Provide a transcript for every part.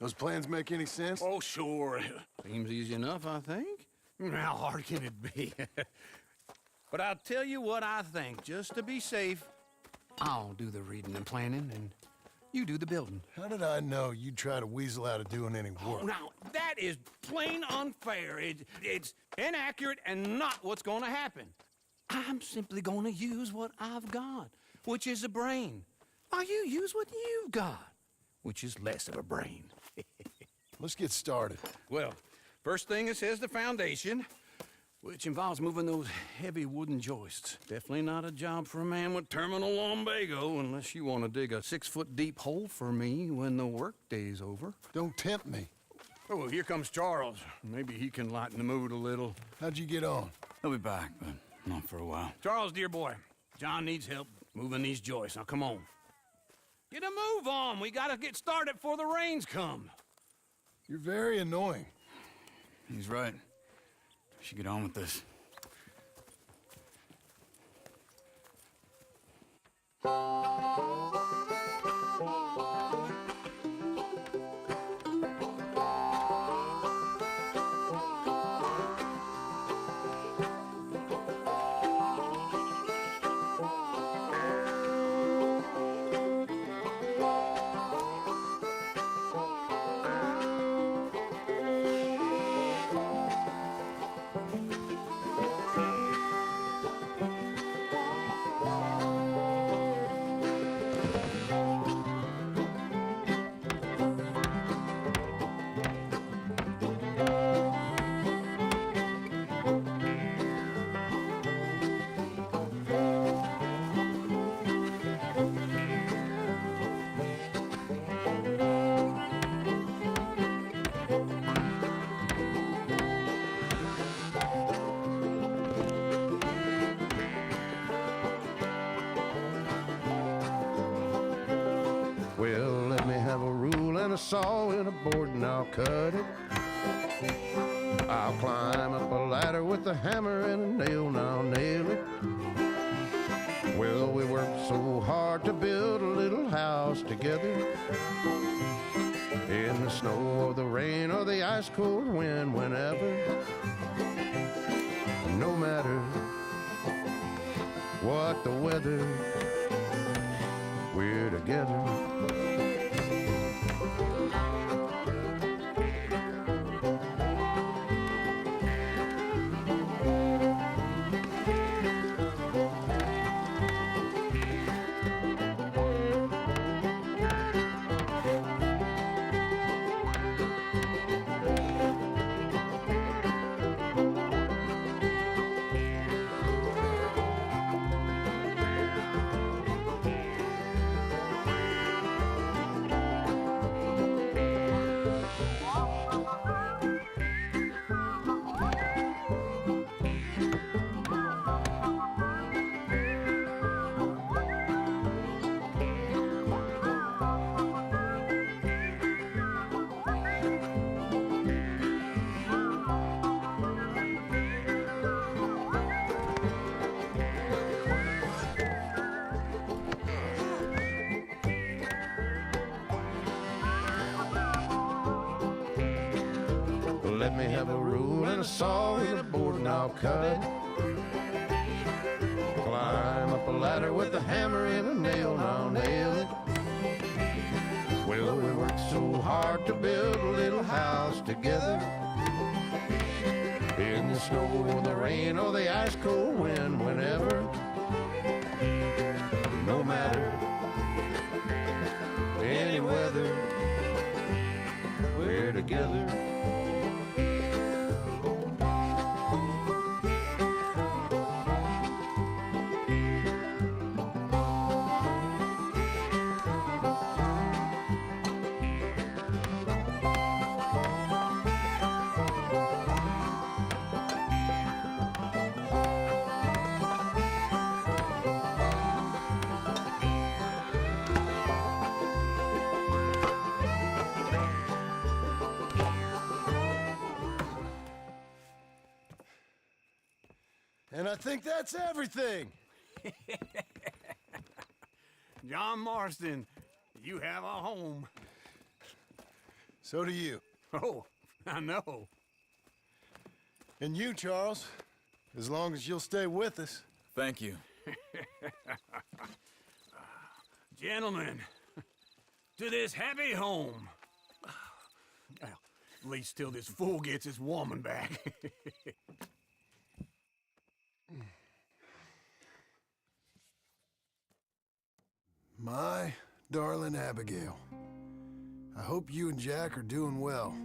Those plans make any sense? Oh, sure. Seems easy enough, I think. How hard can it be? But I'll tell you what I think, just to be safe. I'll do the reading and planning, and you do the building. How did I know you'd try to weasel out of doing any work? Now, that is plain unfair. It's inaccurate and not what's going to happen. I'm simply going to use what I've got, which is a brain. While you use what you've got, which is less of a brain. Let's get started. Well, first thing it says the foundation, which involves moving those heavy wooden joists. Definitely not a job for a man with terminal lumbago, unless you want to dig a 6-foot deep hole for me when the workday's over. Don't tempt me. Oh, here comes Charles. Maybe he can lighten the mood a little. How'd you get on? He'll be back, but not for a while. Charles, dear boy, John needs help moving these joists. Now, come on. Get a move on. We gotta get started before the rains come. You're very annoying. He's right. We should get on with this. Well, let me have a rule and a saw and a board and I'll cut it. I'll climb up a ladder with a hammer and a nail and I'll nail it. Well, we worked so hard to build a little house together. In the snow or the rain or the ice cold wind, whenever. No matter what the weather, we're together. Let me have a rule and a saw and a board and I'll cut. Climb up a ladder with a hammer and a nail and I'll nail it. Well, we worked so hard to build a little house together. In the snow or the rain or the ice cold wind, whenever. No matter any weather, we're together. And I think that's everything. John Marston, you have a home. So do you. Oh, I know. And you, Charles. As long as you'll stay with us. Thank you. Gentlemen, to this happy home. Well, at least till this fool gets his woman back. My darling Abigail, I hope you and Jack are doing well.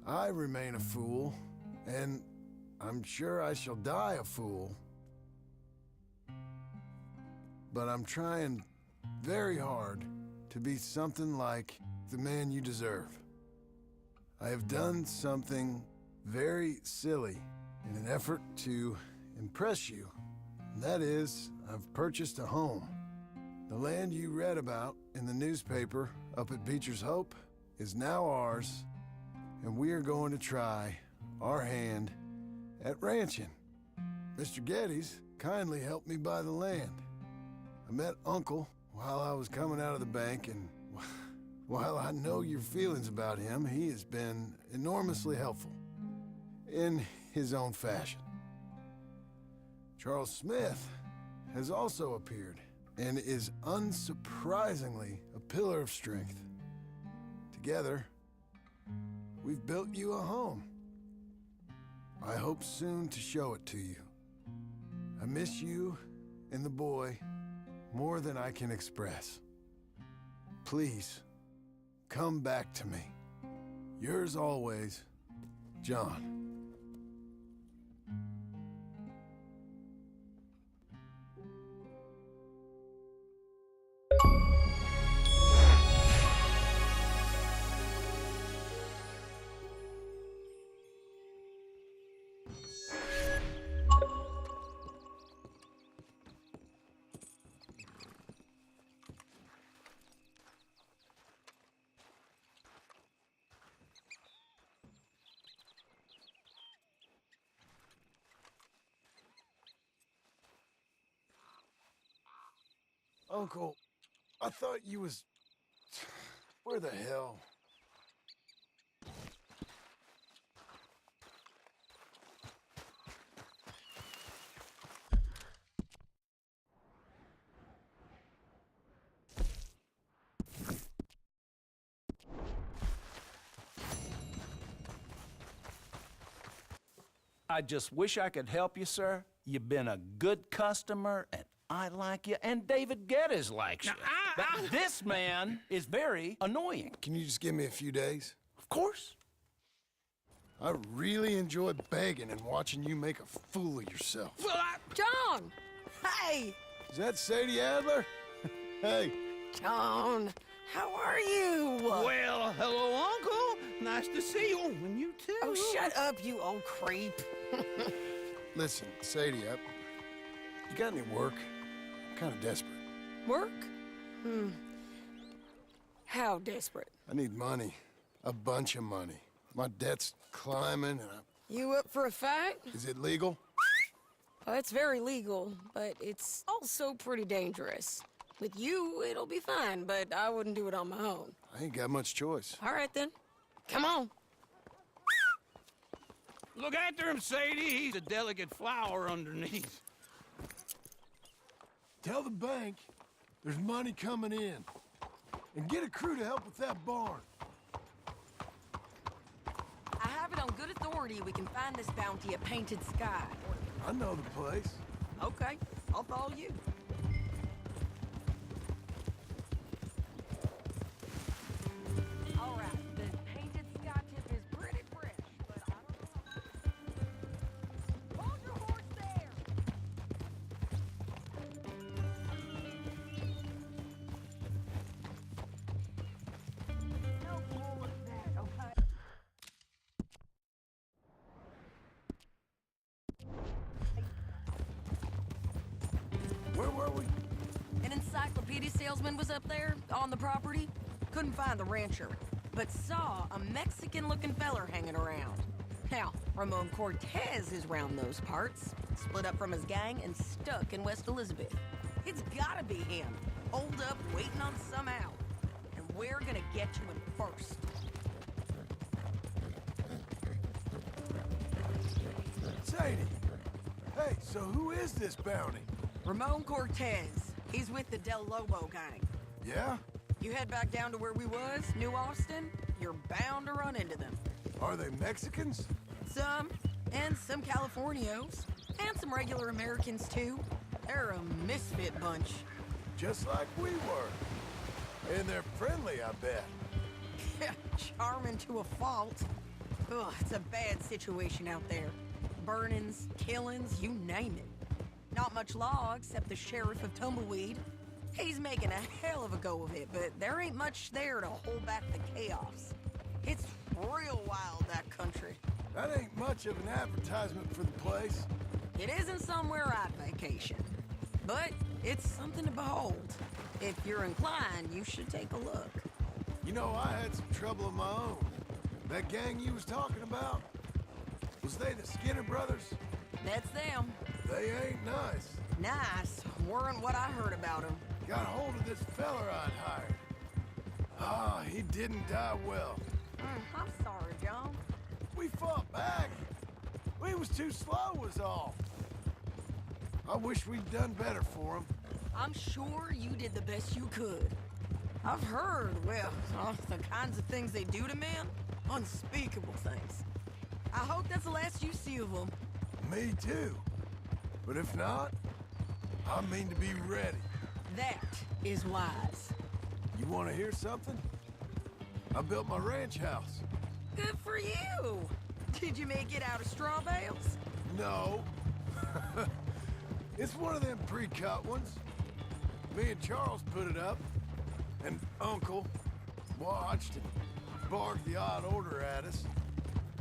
I remain a fool, and I'm sure I shall die a fool. But I'm trying very hard to be something like the man you deserve. I have done something very silly in an effort to impress you. And that is, I've purchased a home. The land you read about in the newspaper up at Beecher's Hope is now ours, and we are going to try our hand at ranching. Mr. Geddes kindly helped me buy the land. I met Uncle while I was coming out of the bank, and while I know your feelings about him, he has been enormously helpful in his own fashion. Charles Smith has also appeared and is unsurprisingly a pillar of strength. Together, we've built you a home. I hope soon to show it to you. I miss you and the boy more than I can express. Please, come back to me. Yours always, John. Uncle, I thought you was... Where the hell? I just wish I could help you, sir. You've been a good customer, and I like you, and David Geddes likes you. But this man is very annoying. Can you just give me a few days? Of course. I really enjoy begging and watching you make a fool of yourself. Well, John! Hey! Is that Sadie Adler? Hey. John, how are you? well, hello, Uncle. Nice to see you. Oh, and you too. Oh, shut up, you old creep. Listen, Sadie, you got any work? I'm kind of desperate. Work? How desperate? I need money. A bunch of money. My debt's climbing, and You up for a fight? Is it legal? Well, it's very legal, but it's also pretty dangerous. With you, it'll be fine, but I wouldn't do it on my own. I ain't got much choice. All right, then. Come on. Look after him, Sadie. He's a delicate flower underneath. Tell the bank there's money coming in. And get a crew to help with that barn. I have it on good authority we can find this bounty at Painted Sky. I know the place. Okay, I'll follow you. All right, the Painted Sky tip is pretty fresh, but I don't know. Hold your horse there! No pulling back, okay? Where were we? An encyclopedia salesman was up there on the property. Couldn't find the rancher, but saw a Mexican-looking feller hanging around. Now, Ramon Cortez is round those parts, split up from his gang and stuck in West Elizabeth. It's gotta be him. holed up waiting on some out. And we're gonna get to him first. Sadie! Hey, so who is this bounty? Ramon Cortez. He's with the Del Lobo gang. Yeah? You head back down to where we was, New Austin, you're bound to run into them. Are they Mexicans? Some, and some Californios, and some regular Americans too. They're a misfit bunch. Just like we were. And they're friendly, I bet. Charming to a fault. Ugh, it's a bad situation out there. Burnings, killings, you name it. Not much law except the sheriff of Tumbleweed. He's making a hell of a go of it, but there ain't much there to hold back the chaos. It's real wild, that country. That ain't much of an advertisement for the place. It isn't somewhere I'd vacation, but it's something to behold. If you're inclined, you should take a look. You know, I had some trouble of my own. That gang you was talking about, was they the Skinner brothers? That's them. They ain't nice. Nice weren't what I heard about them. Got hold of this feller I'd hired. Ah, he didn't die well. I'm sorry, John. We fought back. We was too slow was all. I wish we'd done better for him. I'm sure you did the best you could. I've heard, well, the kinds of things they do to men. Unspeakable things. I hope that's the last you see of them. Me too. But if not, I mean to be ready. That is wise. You want to hear something? I built my ranch house. Good for you. Did you make it out of straw bales? No. It's one of them pre-cut ones. Me and Charles put it up, and Uncle watched and barked the odd order at us.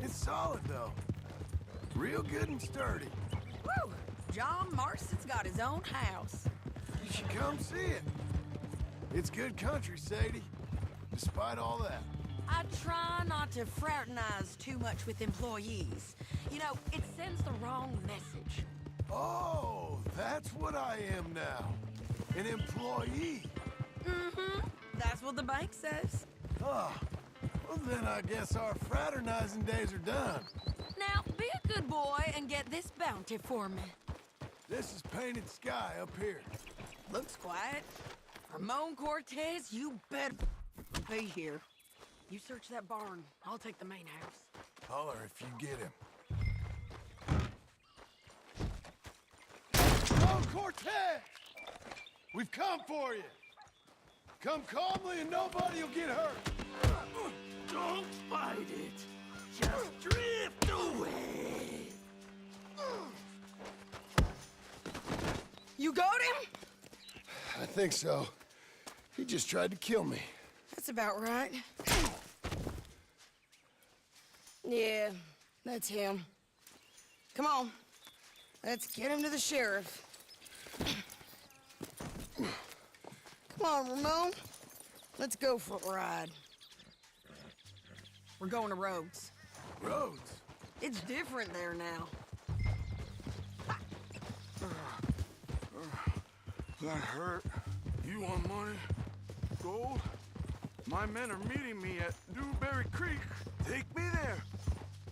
It's solid, though. Real good and sturdy. Woo! John Marston's got his own house. You should come see it. It's good country, Sadie. Despite all that. I try not to fraternize too much with employees. You know, it sends the wrong message. Oh, that's what I am now. An employee. Mm-hmm. That's what the bank says. Ah, well then I guess our fraternizing days are done. Now, be a good boy and get this bounty for me. This is Painted Sky up here. Looks quiet. Ramon Cortez, you better be here. You search that barn. I'll take the main house. Holler if you get him. Oh, Cortez! We've come for you. Come calmly and nobody will get hurt. Don't fight it. Just drift away. You got him? I think so. He just tried to kill me. That's about right. Yeah, that's him. Come on. Let's get him to the sheriff. Come on, Ramon. Let's go for a ride. We're going to Rhodes. Rhodes? It's different there now. That hurt. You want money? Gold? My men are meeting me at Dewberry Creek. Take me there.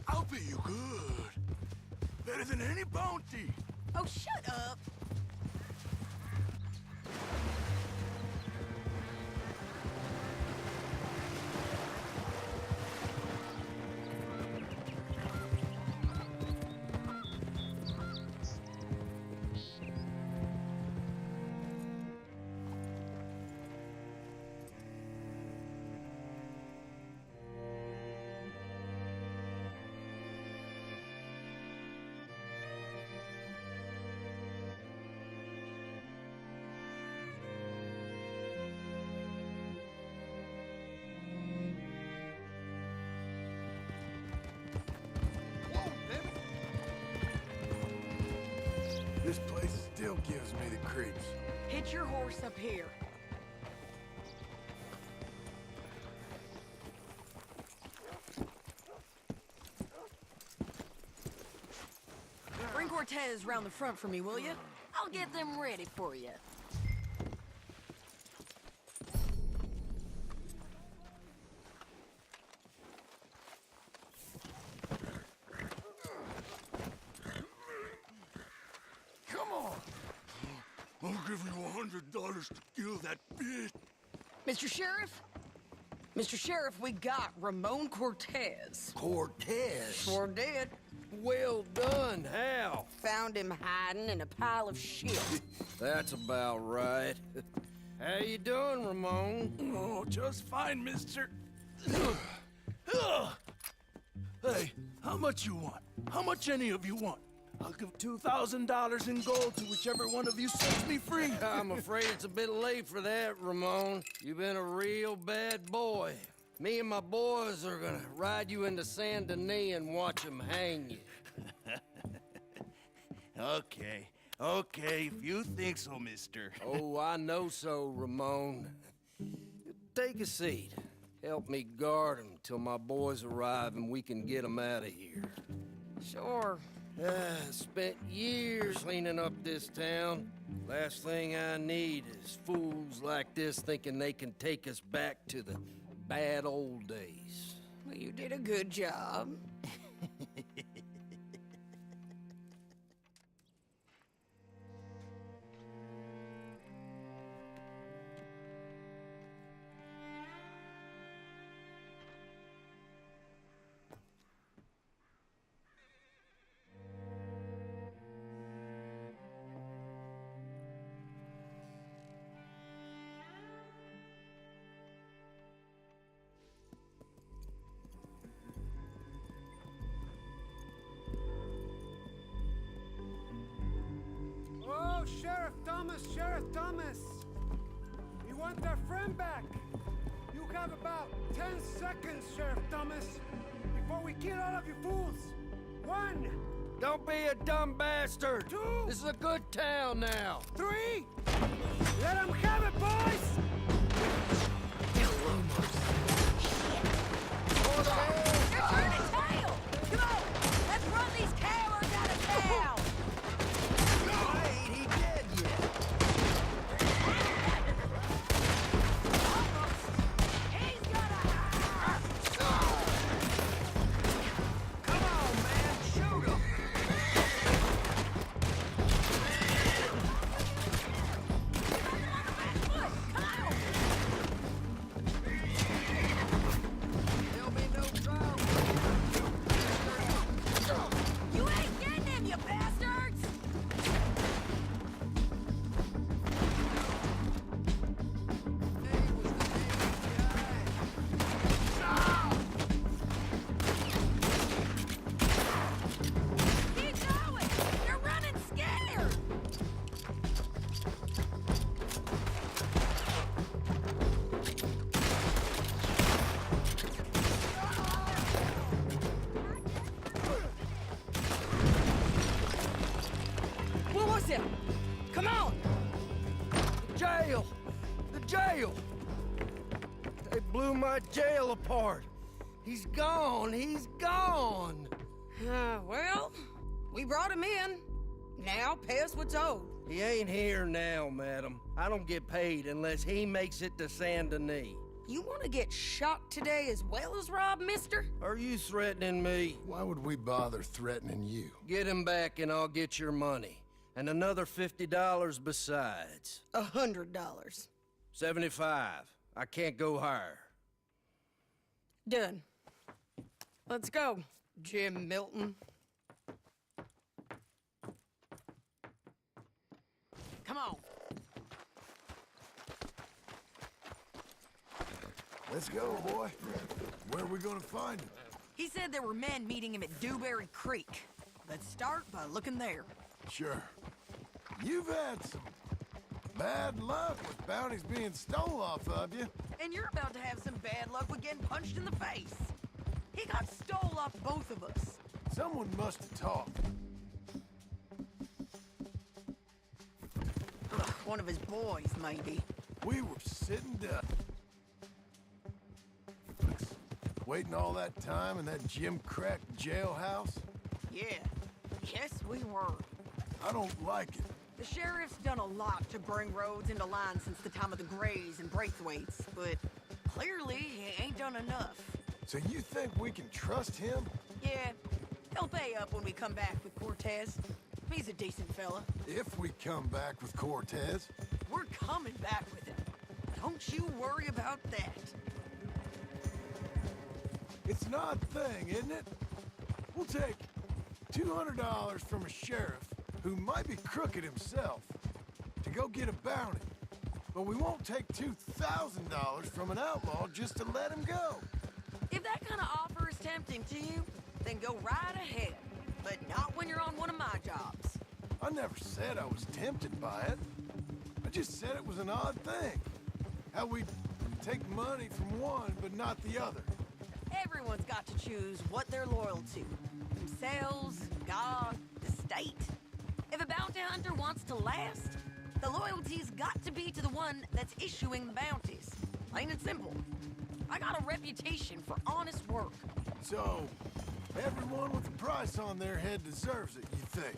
I'll pay you good. Better than any bounty. Oh, shut up. This place still gives me the creeps. Hitch your horse up here. Bring Cortez round the front for me, will you? I'll get them ready for you. I'll give you $100 to kill that bitch. Mr. Sheriff? Mr. Sheriff, we got Ramon Cortez. Cortez? Sure did. Well done, Hal. Found him hiding in a pile of shit. That's about right. How you doing, Ramon? Oh, just fine, mister. Hey, how much you want? How much any of you want? I'll give $2,000 in gold to whichever one of you sets me free. I'm afraid it's a bit late for that, Ramon. You've been a real bad boy. Me and my boys are gonna ride you into Saint Denis and watch them hang you. Okay, if you think so, mister. Oh, I know so, Ramon. Take a seat. Help me guard them till my boys arrive and we can get them out of here. Sure. Spent years cleaning up this town. Last thing I need is fools like this thinking they can take us back to the bad old days. Well, you did a good job. Oh, Sheriff Thomas! We want our friend back. You have about 10 seconds, Sheriff Thomas, before we kill all of you fools. 1, Don't be a dumb bastard! 2, This is a good town now. 3. Let them have it, boys! They're turning tail! Come on! Let's run these cowards out of town! Ain't he dead yet? He's gonna... Come on, man, shoot him! There'll be no trouble. You ain't getting him, you bastards! Keep going! You're running scared! What was it? Come on! Jail! The jail! They blew my jail apart. He's gone. He's gone. Well, we brought him in. Now pay us what's owed. He ain't here now, madam. I don't get paid unless he makes it to Saint Denis. You want to get shot today as well as Rob, mister? Are you threatening me? Why would we bother threatening you? Get him back and I'll get your money. And another $50 besides. $100. 75. I can't go higher. Done. Let's go, Jim Milton. Come on. Let's go, boy. Where are we gonna find him? He said there were men meeting him at Dewberry Creek. Let's start by looking there. Sure. You've had some bad luck with bounties being stole off of you. And you're about to have some bad luck with getting punched in the face. He got stole off both of us. Someone must have talked. Ugh, one of his boys, maybe. We were sitting ducks. Waiting all that time in that Jim Crack jailhouse? Yeah, yes we were. I don't like it. The sheriff's done a lot to bring roads into line since the time of the Grays and Braithwaites, but clearly he ain't done enough. So you think we can trust him? Yeah, he'll pay up when we come back with Cortez. He's a decent fella. If we come back with Cortez, We're coming back with him. Don't you worry about that. it's an odd thing, isn't it? We'll take $200 from a sheriff who might be crooked himself to go get a bounty. But we won't take $2,000 from an outlaw just to let him go. If that kind of offer is tempting to you, then go right ahead. But not when you're on one of my jobs. I never said I was tempted by it. I just said it was an odd thing. How we take money from one but not the other. Everyone's got to choose what they're loyal to. Themselves, God, the state. If a bounty hunter wants to last, the loyalty's got to be to the one that's issuing the bounties. Plain and simple. I got a reputation for honest work. So, everyone with a price on their head deserves it, you think?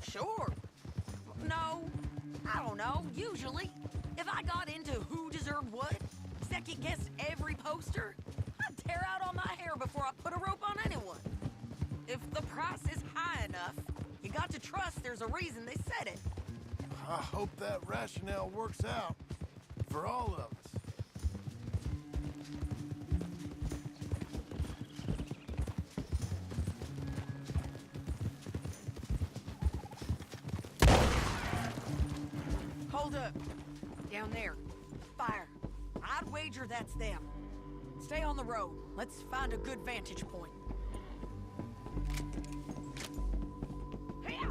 Sure. No, I don't know, usually. If I got into who deserved what, second-guessed every poster, I'd tear out all my hair before I put a rope on anyone. If the price is high enough, you got to trust there's a reason they said it. I hope that rationale works out for all of us. Hold up. Down there. Fire. I'd wager that's them. Stay on the road. Let's find a good vantage point. Hiya!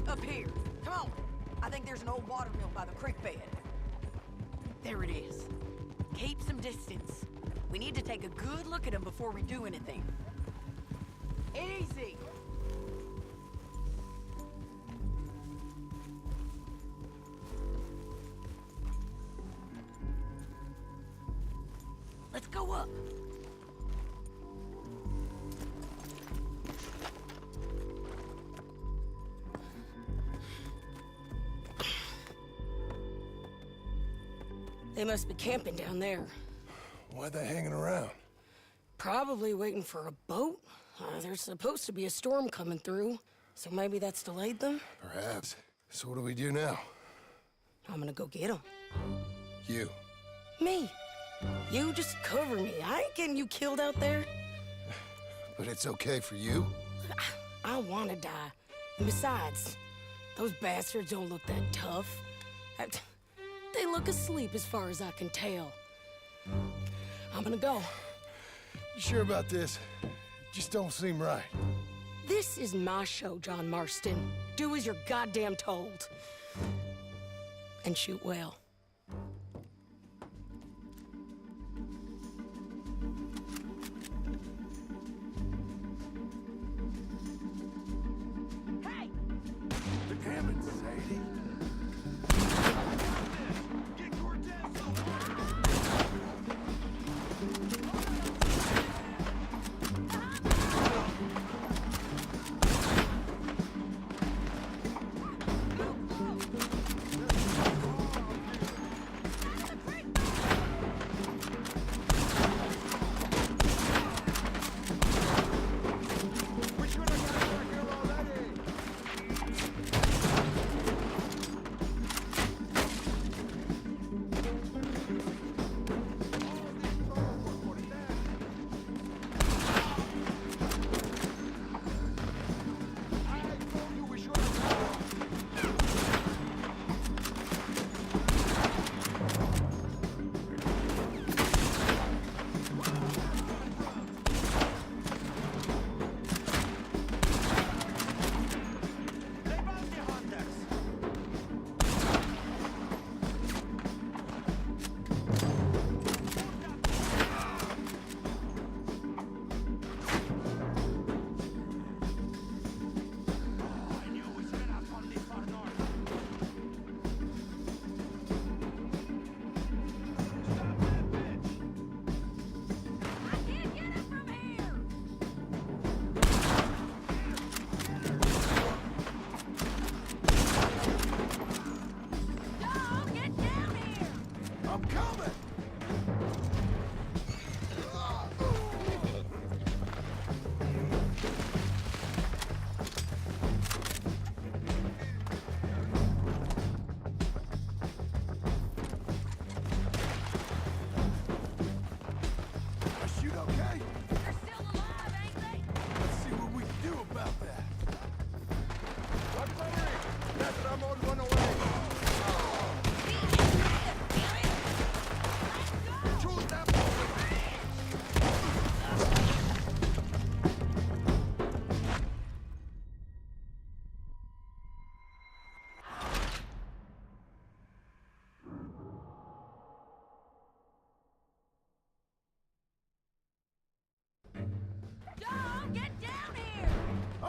Up here. Come on. I think there's an old watermill by the creek bed. There it is. Keep some distance. We need to take a good look at him before we do anything. Easy. Let's go up. They must be camping down there. Why they hanging around? Probably waiting for a boat. There's supposed to be a storm coming through, so maybe that's delayed them. Perhaps. So what do we do now? I'm gonna go get them. You. Me. You just cover me. I ain't getting you killed out there. But it's okay for you? I wanna die. And besides, those bastards don't look that tough. They look asleep as far as I can tell. I'm gonna go. You sure about this? Just don't seem right. This is my show, John Marston. Do as you're goddamn told. And shoot well. Hey! Damn it, Sadie. Get Cortez over!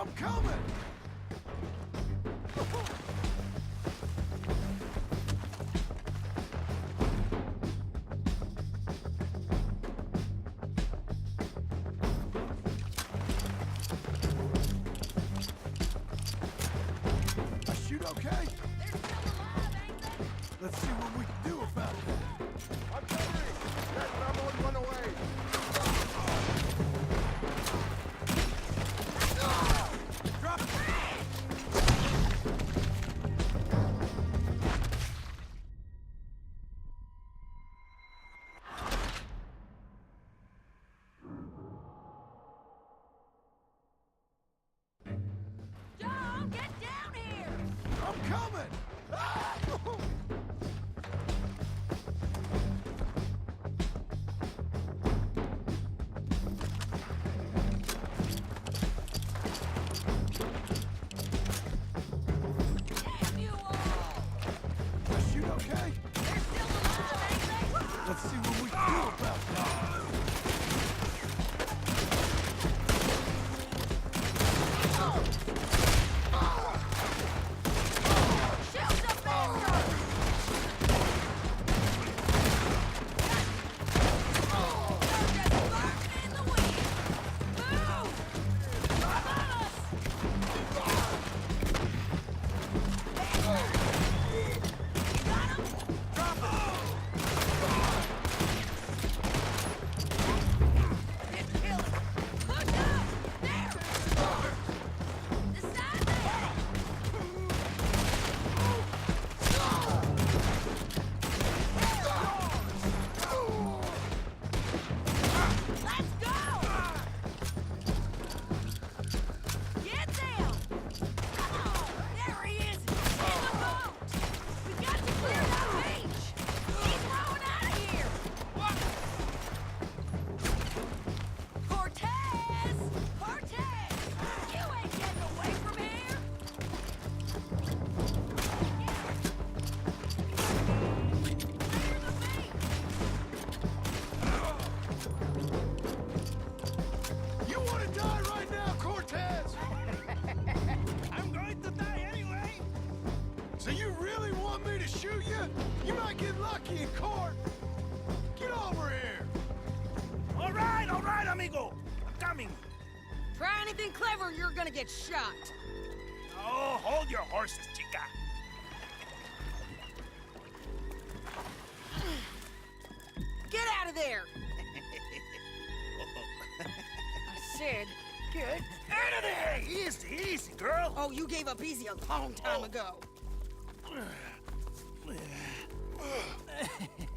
I'm coming! I shoot okay? They're still alive, ain't they? Let's see what we can do about that. Artillery! Let Ramon run away! John, get down here! I'm coming! Ah! Damn you all! I shoot okay? They're still alive, ain't they? Let's see what we can do about that. Shoot the bastard! They're just burning in the wind! Move! Come on us! You got him? Just kill him! Push up! There! This side there! Let's go! Get them! Come on! There he is! In the boat! We got to clear that beach! He's rowing out of here! Cortez! Cortez! You ain't getting away from here! Clear the beach! You want to die right now, Cortez? I'm going to die anyway! So you really want me to shoot you? You might get lucky in court. Get over here. All right, amigo. I'm coming. Try anything clever and you're gonna get shot. Oh, hold your horses, chica. Get out of there! I said, get Out of there! Easy, easy, girl. Oh, you gave up easy a long time ago.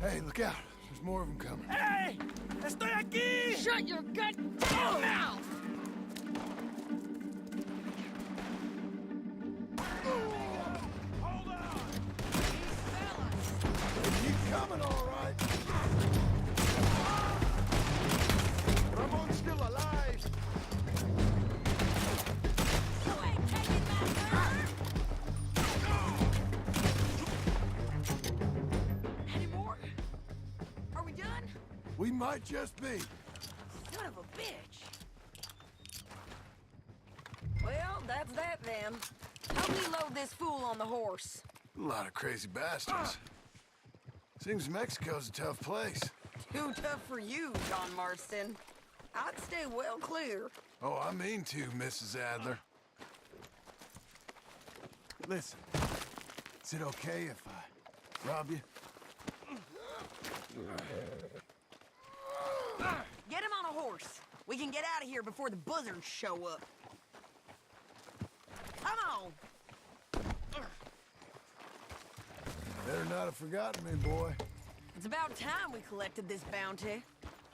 Hey, look out. There's more of them coming. Hey! Estoy aquí! Shut your goddamn mouth! Hold on! They keep coming, all right. Ramon's still alive. You ain't taking my turn! Any more? Are we done? We might just be. Son of a bitch! Well, that's that then. Help me load this fool on the horse. A lot of crazy bastards. Seems Mexico's a tough place. Too tough for you, John Marston. I'd stay well clear. Oh, I mean to, Mrs. Adler. Listen, is it okay if I rob you? Get him on a horse. We can get out of here before the buzzards show up. Come on! Better not have forgotten me, boy. It's about time we collected this bounty.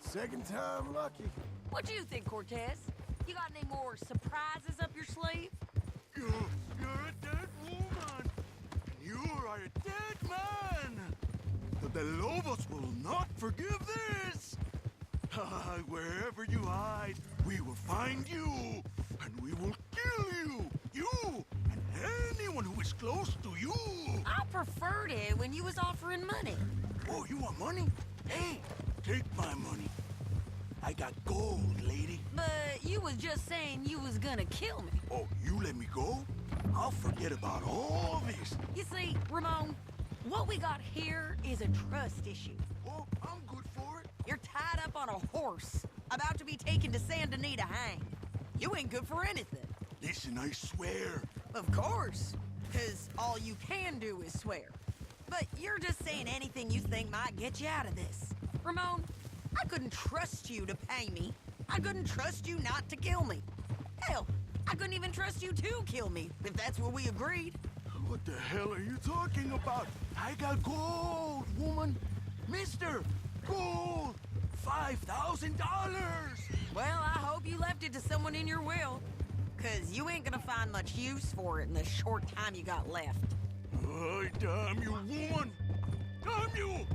Second time lucky. What do you think, Cortez? You got any more surprises up your sleeve? You're a dead woman! You are a dead man! But the Lobos will not forgive this! Wherever you hide, we will find you, and we will kill you! You and anyone who is close to you! I preferred it when you was offering money. Oh, you want money? Hey, take my money. I got gold, lady. But you was just saying you was gonna kill me. Oh, you let me go? I'll forget about all this. You see, Ramon, what we got here is a trust issue. Oh, I'm good for it. You're tied up on a horse, about to be taken to Saint Denis to hang. You ain't good for anything. Listen, I swear. Of course, because all you can do is swear. But you're just saying anything you think might get you out of this. Ramon, I couldn't trust you to pay me. I couldn't trust you not to kill me. Hell, I couldn't even trust you to kill me, if that's what we agreed. What the hell are you talking about? I got gold, woman. Mister, gold. $5,000. Well, I hope you left it to someone in your will. Because you ain't gonna find much use for it in the short time you got left. Oh, damn you, woman. Damn you.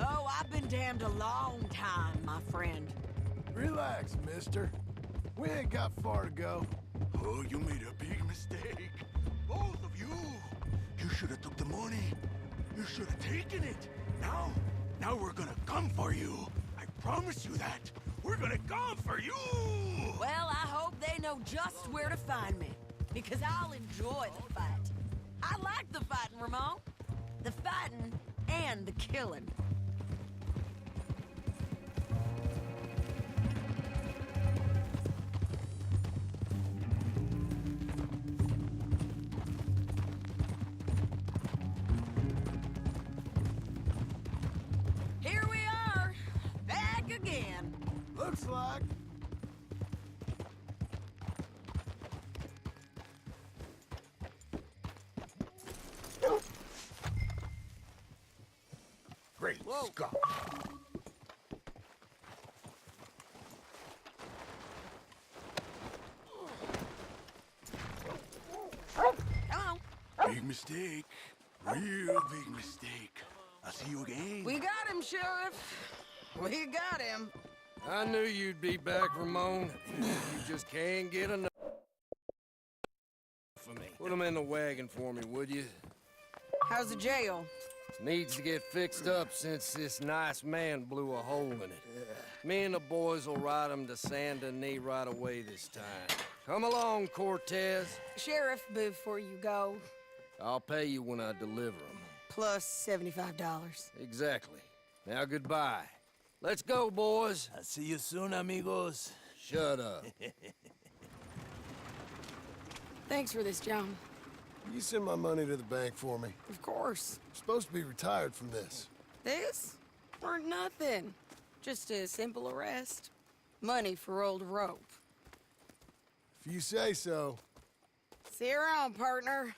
Oh, I've been damned a long time, my friend. Relax, mister. We ain't got far to go. Oh, you made a big mistake. Both of you. You should have took the money. You should have taken it. Now we're gonna come for you. I promise you that. We're gonna come for you. Well, I hope they know just where to find me. Because I'll enjoy the fight. I like the fighting, Ramon. The fighting and the killing. Here we are, back again. Looks like. Great Scott. Hello. Big mistake. Real big mistake. I'll see you again. We got him, Sheriff. We got him. I knew you'd be back, Ramon. You just can't get enough of me. Put him in the wagon for me, would you? How's the jail? Needs to get fixed up since this nice man blew a hole in it. Me and the boys will ride him to Saint Denis right away this time. Come along, Cortez. Sheriff, before you go, I'll pay you when I deliver him. plus $75. Exactly. Now goodbye. Let's go, boys. I'll see you soon, amigos. Shut up. Thanks for this, John. You send my money to the bank for me. Of course. I'm supposed to be retired from this. This? Or nothing. Just a simple arrest. Money for old rope. If you say so. See you around, partner.